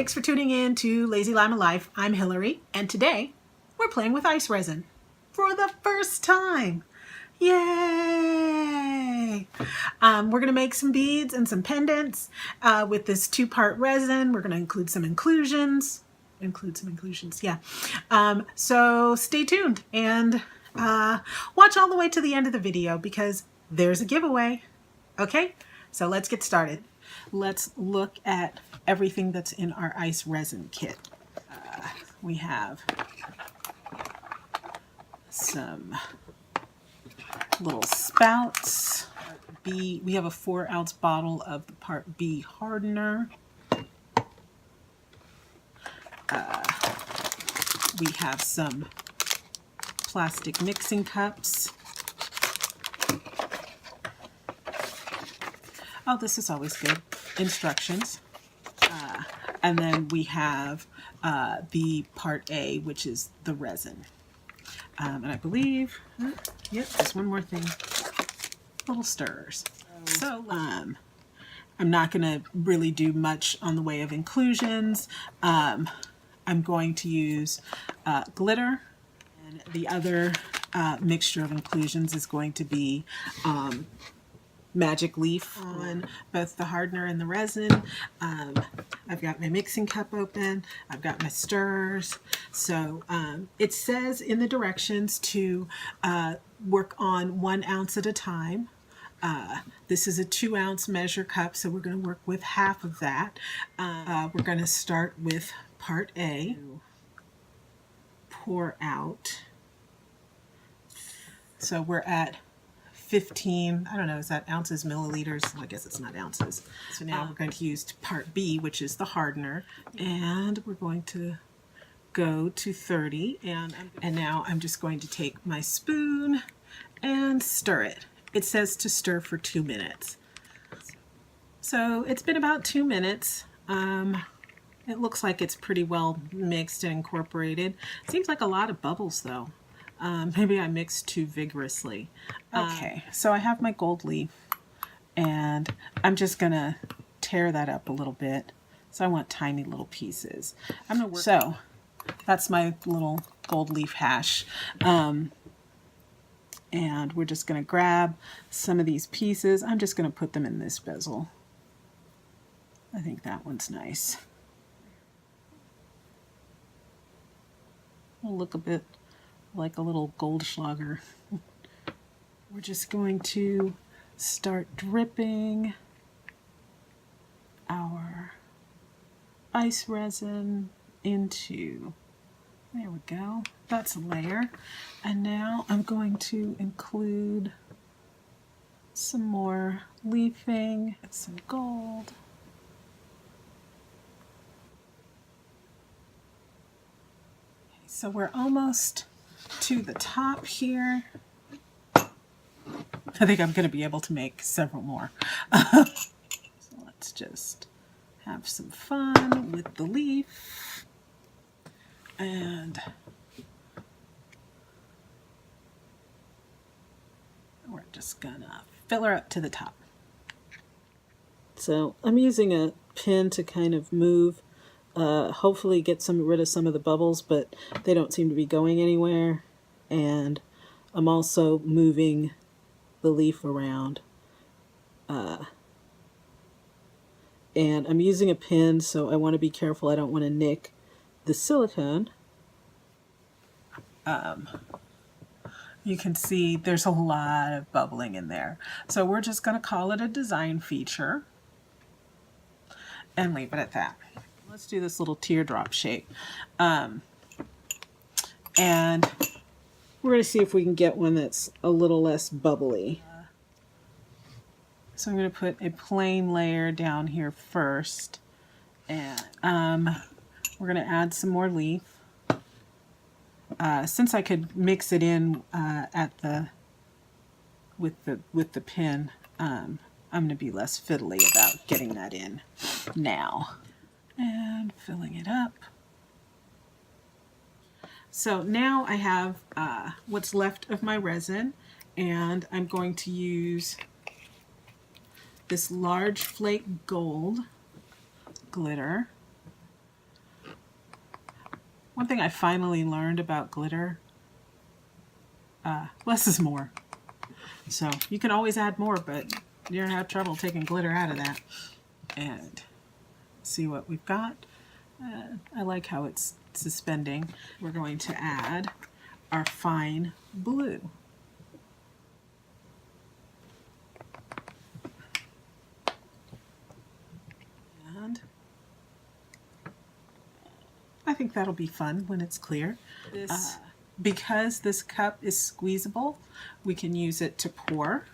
Thanks for tuning in to Lazy Llama Life. I'm Hillary, and today we're playing with ice resin for the first time. Yay! We're going to make some beads and some pendants with this two-part resin. We're going to include some inclusions. Yeah. So stay tuned and watch all the way to the end of the video because there's a giveaway. Okay, so let's get started. Let's look at everything that's in our ice resin kit. We have some little spouts. We have a 4-ounce bottle of the Part B hardener. We have some plastic mixing cups. Oh, this is always good. Instructions. And then we have the Part A, which is the resin. And I believe, yep, there's one more thing. Little stirrers. So, I'm not going to really do much on the way of inclusions. I'm going to use glitter. And the other mixture of inclusions is going to be magic leaf on both the hardener and the resin. I've got my mixing cup open. I've got my stirrers. So it says in the directions to work on 1 ounce at a time. This is a 2-ounce measure cup, so we're going to work with half of that. We're going to start with Part A. Pour out. So we're at 15, I don't know, is that ounces, milliliters? Well, I guess it's not ounces. So now we're going to use Part B, which is the hardener, and we're going to go to 30, and now I'm just going to take my spoon and stir it. It says to stir for 2 minutes. So it's been about 2 minutes. It looks like it's pretty well mixed and incorporated. Seems like a lot of bubbles though. Maybe I mixed too vigorously. Okay, so I have my gold leaf and I'm just gonna tear that up a little bit. So I want tiny little pieces. I'm gonna work. So that's my little gold leaf hash. And we're just gonna grab some of these pieces. I'm just gonna put them in this bezel. I think that one's nice. It'll look a bit like a little Goldschlager. We're just going to start dripping our ice resin into, there we go, that's a layer. And now I'm going to include some more leafing, some gold. Okay, so we're almost to the top here. I think I'm going to be able to make several more. So let's just have some fun with the leaf. And we're just going to fill her up to the top. So I'm using a pin to kind of move, hopefully get rid of some of the bubbles, but they don't seem to be going anywhere. And I'm also moving the leaf around. And I'm using a pin, so I want to be careful. I don't want to nick the silicone. You can see there's a lot of bubbling in there. So we're just going to call it a design feature and leave it at that. Let's do this little teardrop shape. And we're going to see if we can get one that's a little less bubbly. So I'm going to put a plain layer down here first. And we're going to add some more leaf. Since I could mix it in with the pin, I'm going to be less fiddly about getting that in now. And filling it up. So now I have what's left of my resin, and I'm going to use this large flake gold glitter. One thing I finally learned about glitter, less is more. So you can always add more, but you're gonna have trouble taking glitter out of that. And see what we've got. I like how it's suspending. We're going to add our fine blue. And I think that'll be fun when it's clear. Because this cup is squeezable, we can use it to pour.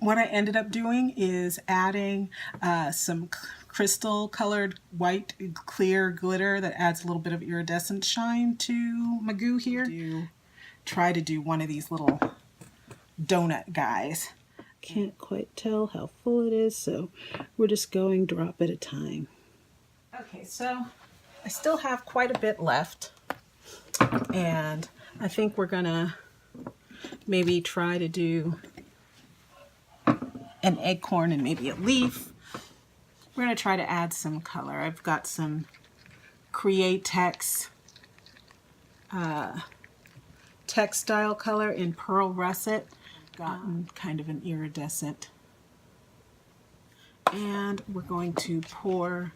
What I ended up doing is adding some crystal colored white clear glitter that adds a little bit of iridescent shine to my goo here. Try to do one of these little donut guys. Can't quite tell how full it is, so we're just going drop at a time. Okay, so I still have quite a bit left, and I think we're gonna maybe try to do an acorn and maybe a leaf. We're going to try to add some color. I've got some Createx textile color in Pearl Russet. Gotten kind of an iridescent. And we're going to pour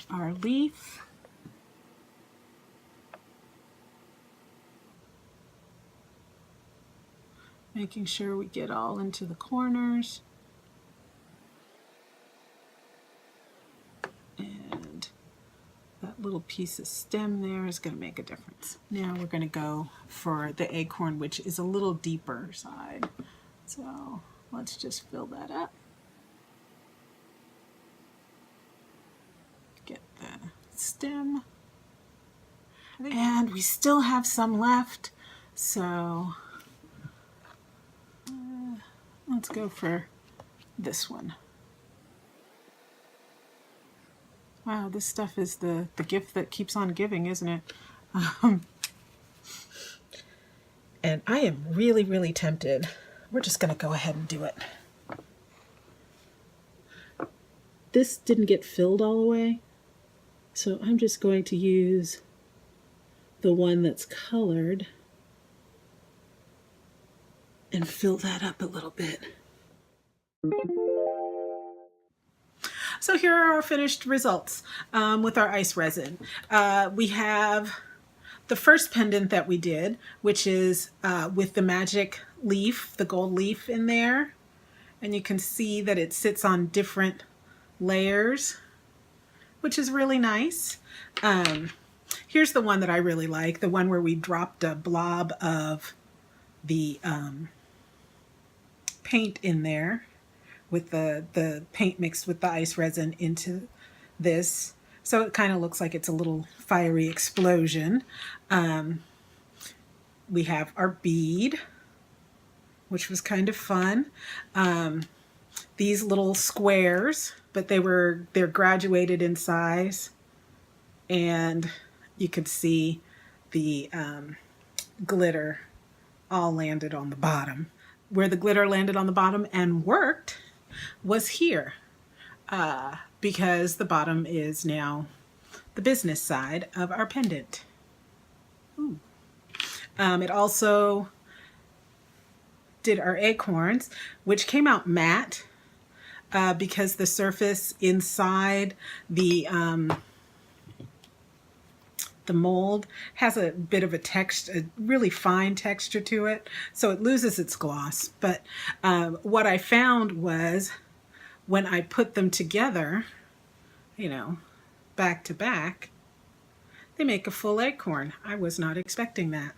our leaf. Making sure we get all into the corners. And that little piece of stem there is going to make a difference. Now we're going to go for the acorn, which is a little deeper side. So let's just fill that up. Get the stem. And we still have some left, so let's go for this one. Wow, this stuff is the gift that keeps on giving, isn't it? And I am really, really tempted. We're just going to go ahead and do it. This didn't get filled all the way, so I'm just going to use the one that's colored and fill that up a little bit. So here are our finished results with our ice resin. We have the first pendant that we did, which is with the magic leaf, the gold leaf in there. And you can see that it sits on different layers, which is really nice. Here's the one that I really like, the one where we dropped a blob of the paint in there with the paint mixed with the ice resin into this. So it kind of looks like it's a little fiery explosion. We have our bead, which was kind of fun. These little squares, but they're graduated in size, and you could see the glitter all landed on the bottom. Where the glitter landed on the bottom and worked was here, because the bottom is now the business side of our pendant. Ooh. It also did our acorns, which came out matte because the surface inside the mold has a bit of a really fine texture to it, so it loses its gloss. But what I found was when I put them together, you know, back to back, they make a full acorn. I was not expecting that.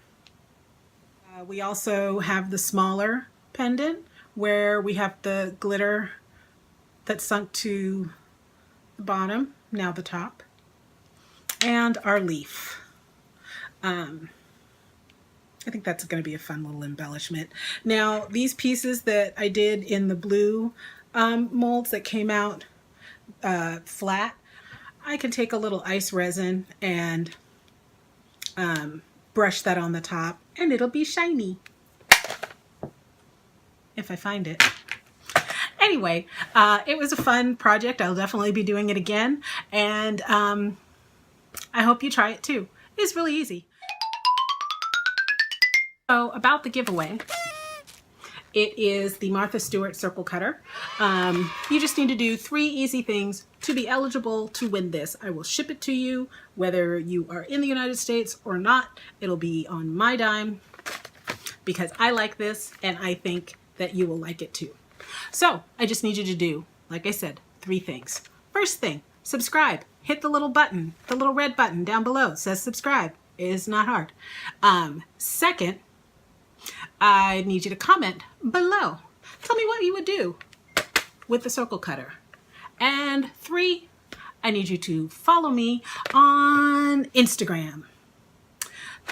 We also have the smaller pendant where we have the glitter that sunk to the bottom, now the top, and our leaf. I think that's going to be a fun little embellishment. Now, these pieces that I did in the blue molds that came out flat, I can take a little ice resin and brush that on the top, and it'll be shiny if I find it. Anyway, it was a fun project. I'll definitely be doing it again. And I hope you try it too. It's really easy. So about the giveaway, it is the Martha Stewart circle cutter. You just need to do 3 easy things to be eligible to win this. I will ship it to you, whether you are in the United States or not. It'll be on my dime because I like this and I think that you will like it too. So I just need you to do, like I said, 3 things. First thing, subscribe. Hit the little button, the little red button down below. It says subscribe. It is not hard. Second, I need you to comment below. Tell me what you would do with the circle cutter. And 3, I need you to follow me on Instagram.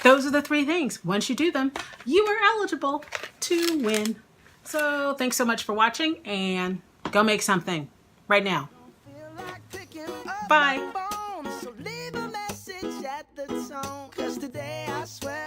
Those are the 3 things. Once you do them, you are eligible to win. So thanks so much for watching and go make something right now. Bye. So leave a message at the tone, 'cause today I swear